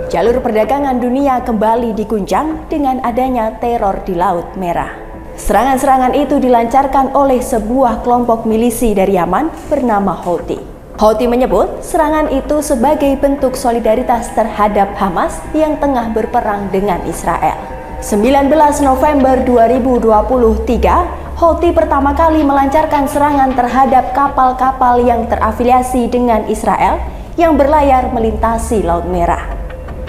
Jalur perdagangan dunia kembali diguncang dengan adanya teror di Laut Merah. Serangan-serangan itu dilancarkan oleh sebuah kelompok milisi dari Yaman bernama Houthi. Houthi menyebut serangan itu sebagai bentuk solidaritas terhadap Hamas yang tengah berperang dengan Israel. 19 November 2023, Houthi pertama kali melancarkan serangan terhadap kapal-kapal yang terafiliasi dengan Israel yang berlayar melintasi Laut Merah.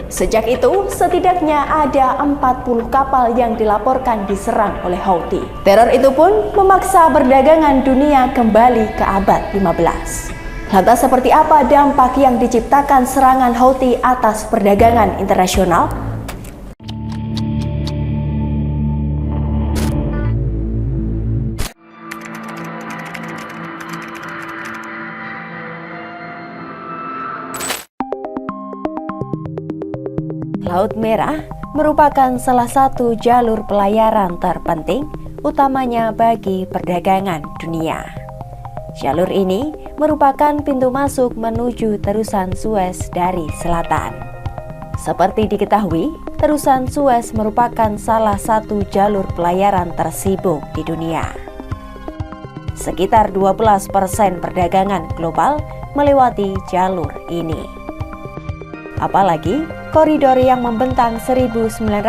Sejak itu, setidaknya ada 40 kapal yang dilaporkan diserang oleh Houthi. Teror itu pun memaksa perdagangan dunia kembali ke abad 15. Lantas seperti apa dampak yang diciptakan serangan Houthi atas perdagangan internasional? Laut Merah merupakan salah satu jalur pelayaran terpenting, utamanya bagi perdagangan dunia. Jalur ini merupakan pintu masuk menuju terusan Suez dari selatan. Seperti diketahui, terusan Suez merupakan salah satu jalur pelayaran tersibuk di dunia. Sekitar 12% perdagangan global melewati jalur ini. Apalagi koridor yang membentang 1930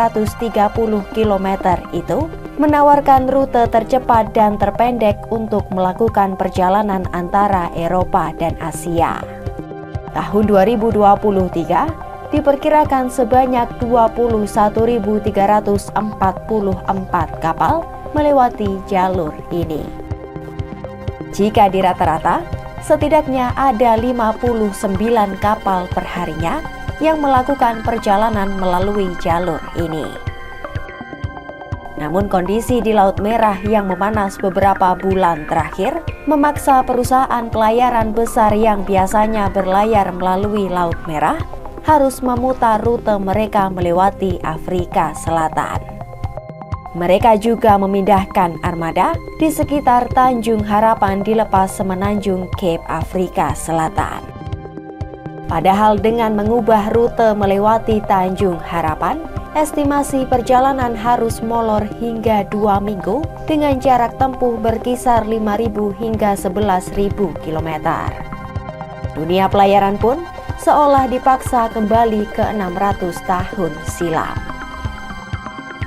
km itu menawarkan rute tercepat dan terpendek untuk melakukan perjalanan antara Eropa dan Asia. Tahun 2023 diperkirakan sebanyak 21.344 kapal melewati jalur ini. Jika dirata-rata, setidaknya ada 59 kapal perharinya yang melakukan perjalanan melalui jalur ini. Namun kondisi di Laut Merah yang memanas beberapa bulan terakhir memaksa perusahaan pelayaran besar yang biasanya berlayar melalui Laut Merah harus memutar rute mereka melewati Afrika Selatan. Mereka juga memindahkan armada di sekitar Tanjung Harapan di lepas semenanjung Cape Afrika Selatan. Padahal dengan mengubah rute melewati Tanjung Harapan, estimasi perjalanan harus molor hingga 2 minggu dengan jarak tempuh berkisar 5.000 hingga 11.000 km. Dunia pelayaran pun seolah dipaksa kembali ke 600 tahun silam.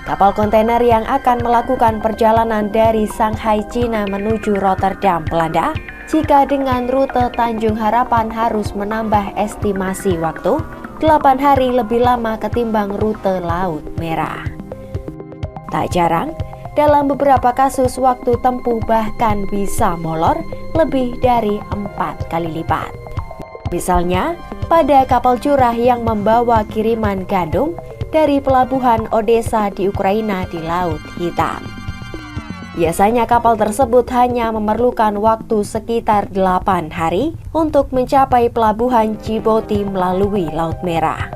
Kapal kontainer yang akan melakukan perjalanan dari Shanghai, China menuju Rotterdam, Belanda, jika dengan rute Tanjung Harapan harus menambah estimasi waktu 8 hari lebih lama ketimbang rute Laut Merah. Tak jarang, dalam beberapa kasus waktu tempuh bahkan bisa molor lebih dari 4 kali lipat. Misalnya, pada kapal curah yang membawa kiriman gandum dari pelabuhan Odessa di Ukraina di Laut Hitam. Biasanya kapal tersebut hanya memerlukan waktu sekitar 8 hari untuk mencapai pelabuhan Djibouti melalui Laut Merah.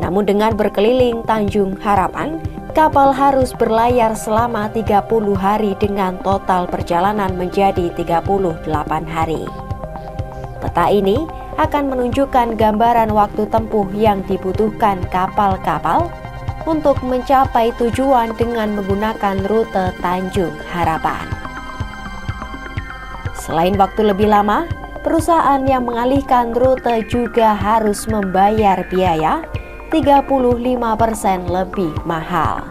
Namun dengan berkeliling Tanjung Harapan, kapal harus berlayar selama 30 hari dengan total perjalanan menjadi 38 hari. Peta ini akan menunjukkan gambaran waktu tempuh yang dibutuhkan kapal-kapal untuk mencapai tujuan dengan menggunakan rute Tanjung Harapan. Selain waktu lebih lama, perusahaan yang mengalihkan rute juga harus membayar biaya 35% lebih mahal.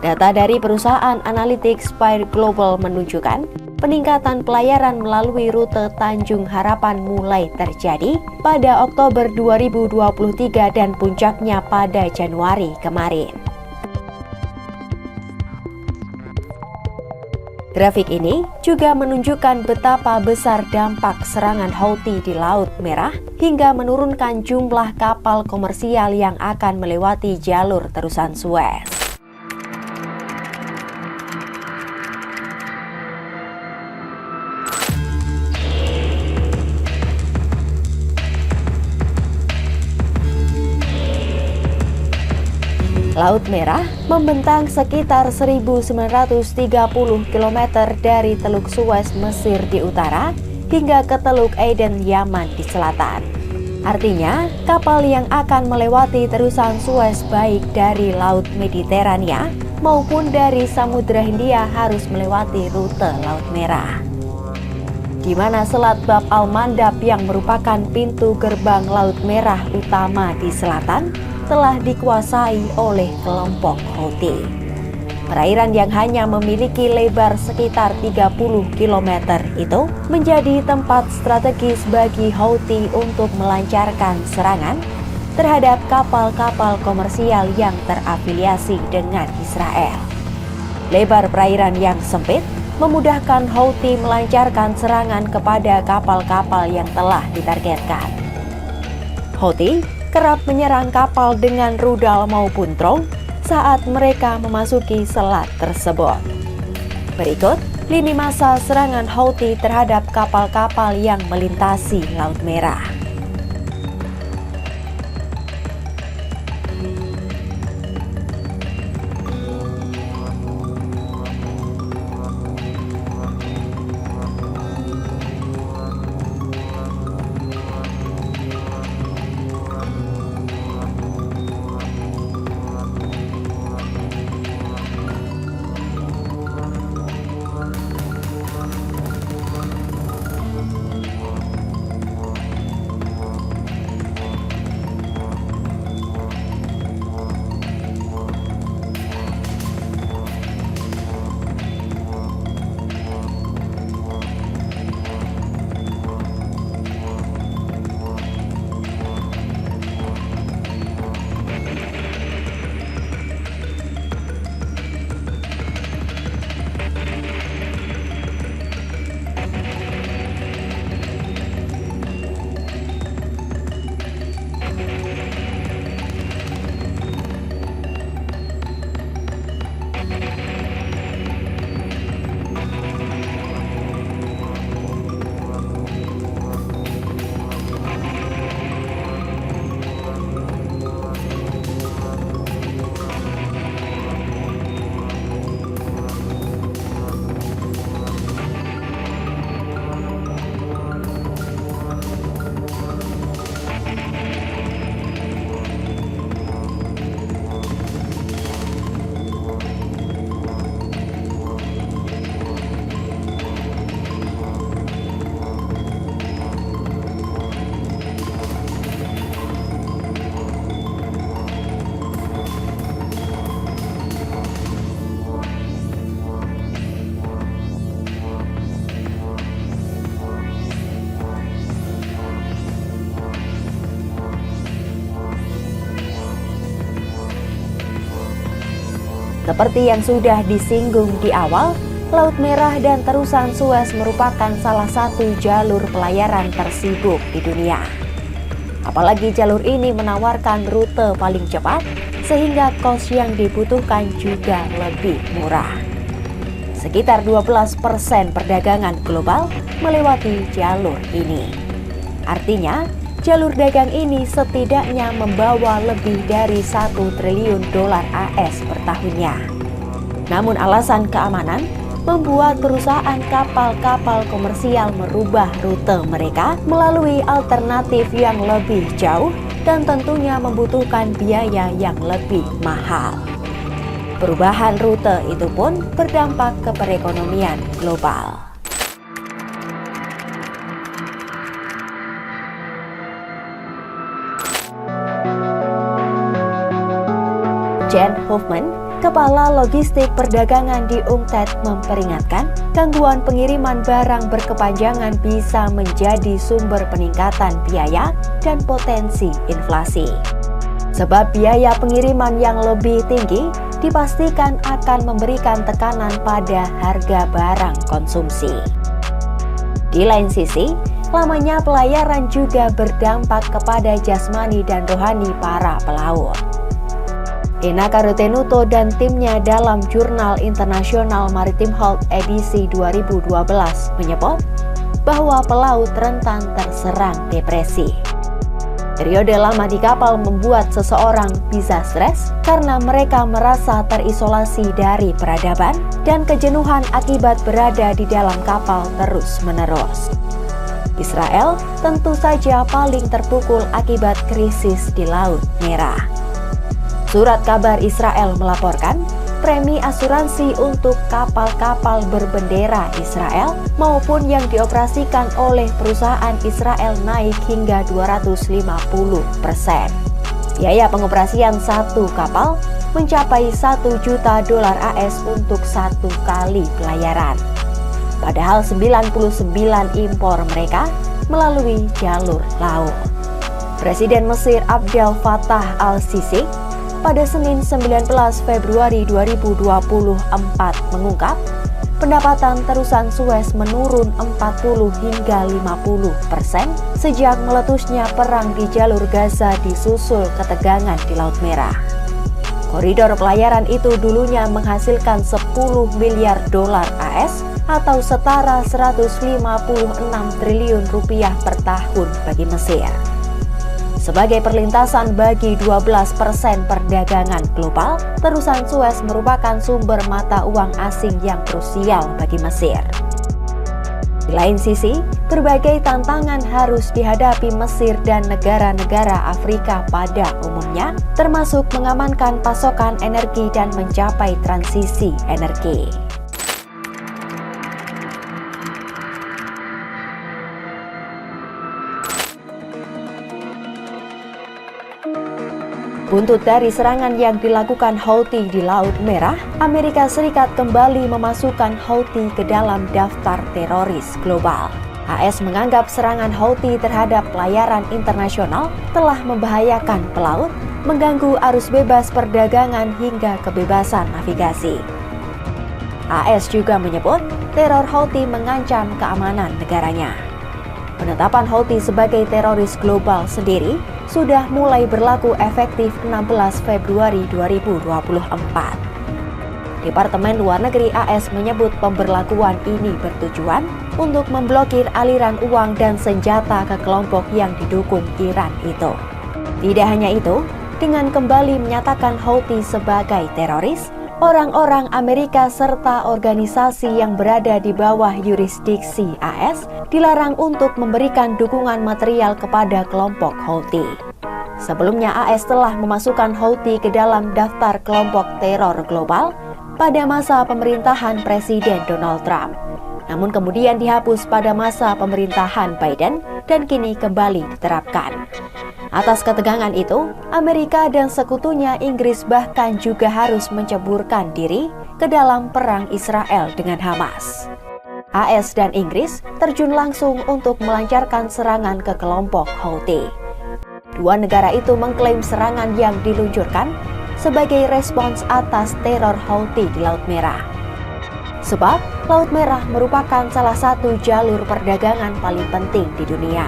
Data dari perusahaan analitik Spire Global menunjukkan peningkatan pelayaran melalui rute Tanjung Harapan mulai terjadi pada Oktober 2023 dan puncaknya pada Januari kemarin. Grafik ini juga menunjukkan betapa besar dampak serangan Houthi di Laut Merah hingga menurunkan jumlah kapal komersial yang akan melewati jalur terusan Suez. Laut Merah membentang sekitar 1930 km dari Teluk Suez, Mesir di utara, hingga ke Teluk Aden, Yaman di selatan. Artinya, kapal yang akan melewati terusan Suez baik dari Laut Mediterania maupun dari Samudra Hindia harus melewati rute Laut Merah. Di mana Selat Bab al-Mandab yang merupakan pintu gerbang Laut Merah utama di selatan telah dikuasai oleh kelompok Houthi. Perairan yang hanya memiliki lebar sekitar 30 km itu menjadi tempat strategis bagi Houthi untuk melancarkan serangan terhadap kapal-kapal komersial yang terafiliasi dengan Israel. Lebar perairan yang sempit memudahkan Houthi melancarkan serangan kepada kapal-kapal yang telah ditargetkan. Houthi kerap menyerang kapal dengan rudal maupun drone saat mereka memasuki selat tersebut. Berikut lini masa serangan Houthi terhadap kapal-kapal yang melintasi Laut Merah. Seperti yang sudah disinggung di awal, Laut Merah dan terusan Suez merupakan salah satu jalur pelayaran tersibuk di dunia. Apalagi jalur ini menawarkan rute paling cepat, sehingga kos yang dibutuhkan juga lebih murah. Sekitar 12% perdagangan global melewati jalur ini. Artinya, jalur dagang ini setidaknya membawa lebih dari 1 triliun dolar AS per tahunnya. Namun alasan keamanan membuat perusahaan kapal-kapal komersial merubah rute mereka melalui alternatif yang lebih jauh dan tentunya membutuhkan biaya yang lebih mahal. Perubahan rute itu pun berdampak ke perekonomian global. Jen Hoffman, Kepala Logistik Perdagangan di UNCTAD memperingatkan, gangguan pengiriman barang berkepanjangan bisa menjadi sumber peningkatan biaya dan potensi inflasi. Sebab biaya pengiriman yang lebih tinggi dipastikan akan memberikan tekanan pada harga barang konsumsi. Di lain sisi, lamanya pelayaran juga berdampak kepada jasmani dan rohani para pelaut. Enaka Rutenuto dan timnya dalam Jurnal International Maritime Health edisi 2012 menyebut bahwa pelaut rentan terserang depresi. Periode lama di kapal membuat seseorang bisa stres karena mereka merasa terisolasi dari peradaban dan kejenuhan akibat berada di dalam kapal terus-menerus. Israel tentu saja paling terpukul akibat krisis di Laut Merah. Surat kabar Israel melaporkan, premi asuransi untuk kapal-kapal berbendera Israel maupun yang dioperasikan oleh perusahaan Israel naik hingga 250%. Biaya pengoperasian satu kapal mencapai $1 juta AS untuk satu kali pelayaran. Padahal 99 impor mereka melalui jalur laut. Presiden Mesir Abdel Fattah al-Sisi pada Senin 19 Februari 2024 mengungkap, pendapatan terusan Suez menurun 40 hingga 50% sejak meletusnya perang di jalur Gaza disusul ketegangan di Laut Merah. Koridor pelayaran itu dulunya menghasilkan $10 miliar AS atau setara 156 triliun rupiah per tahun bagi Mesir. Sebagai perlintasan bagi 12% perdagangan global, terusan Suez merupakan sumber mata uang asing yang krusial bagi Mesir. Di lain sisi, berbagai tantangan harus dihadapi Mesir dan negara-negara Afrika pada umumnya, termasuk mengamankan pasokan energi dan mencapai transisi energi. Buntut dari serangan yang dilakukan Houthi di Laut Merah, Amerika Serikat kembali memasukkan Houthi ke dalam daftar teroris global. AS menganggap serangan Houthi terhadap pelayaran internasional telah membahayakan pelaut, mengganggu arus bebas perdagangan hingga kebebasan navigasi. AS juga menyebut teror Houthi mengancam keamanan negaranya. Penetapan Houthi sebagai teroris global sendiri sudah mulai berlaku efektif 16 Februari 2024. Departemen Luar Negeri AS menyebut pemberlakuan ini bertujuan untuk memblokir aliran uang dan senjata ke kelompok yang didukung Iran itu. Tidak hanya itu, dengan kembali menyatakan Houthi sebagai teroris, orang-orang Amerika serta organisasi yang berada di bawah yurisdiksi AS dilarang untuk memberikan dukungan material kepada kelompok Houthi. Sebelumnya AS telah memasukkan Houthi ke dalam daftar kelompok teror global pada masa pemerintahan Presiden Donald Trump. Namun kemudian dihapus pada masa pemerintahan Biden dan kini kembali diterapkan. Atas ketegangan itu, Amerika dan sekutunya Inggris bahkan juga harus menceburkan diri ke dalam perang Israel dengan Hamas. AS dan Inggris terjun langsung untuk melancarkan serangan ke kelompok Houthi. Dua negara itu mengklaim serangan yang diluncurkan sebagai respons atas teror Houthi di Laut Merah. Sebab, Laut Merah merupakan salah satu jalur perdagangan paling penting di dunia.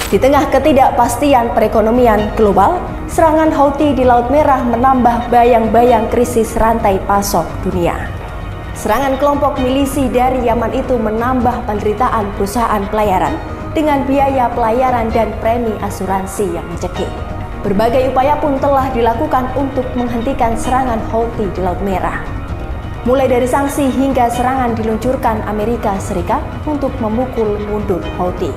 Di tengah ketidakpastian perekonomian global, serangan Houthi di Laut Merah menambah bayang-bayang krisis rantai pasok dunia. Serangan kelompok milisi dari Yaman itu menambah penderitaan perusahaan pelayaran dengan biaya pelayaran dan premi asuransi yang mencekik. Berbagai upaya pun telah dilakukan untuk menghentikan serangan Houthi di Laut Merah. Mulai dari sanksi hingga serangan diluncurkan Amerika Serikat untuk memukul mundur Houthi.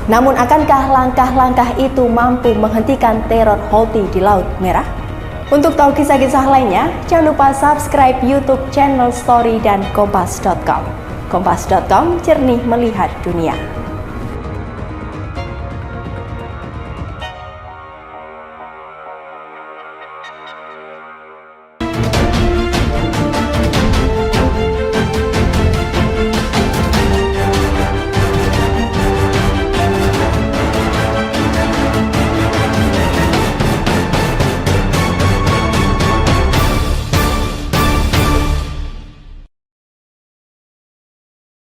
Namun akankah langkah-langkah itu mampu menghentikan teror Houthi di Laut Merah? Untuk tahu kisah-kisah lainnya, jangan lupa subscribe YouTube channel Story dan Kompas.com. Kompas.com, jernih melihat dunia.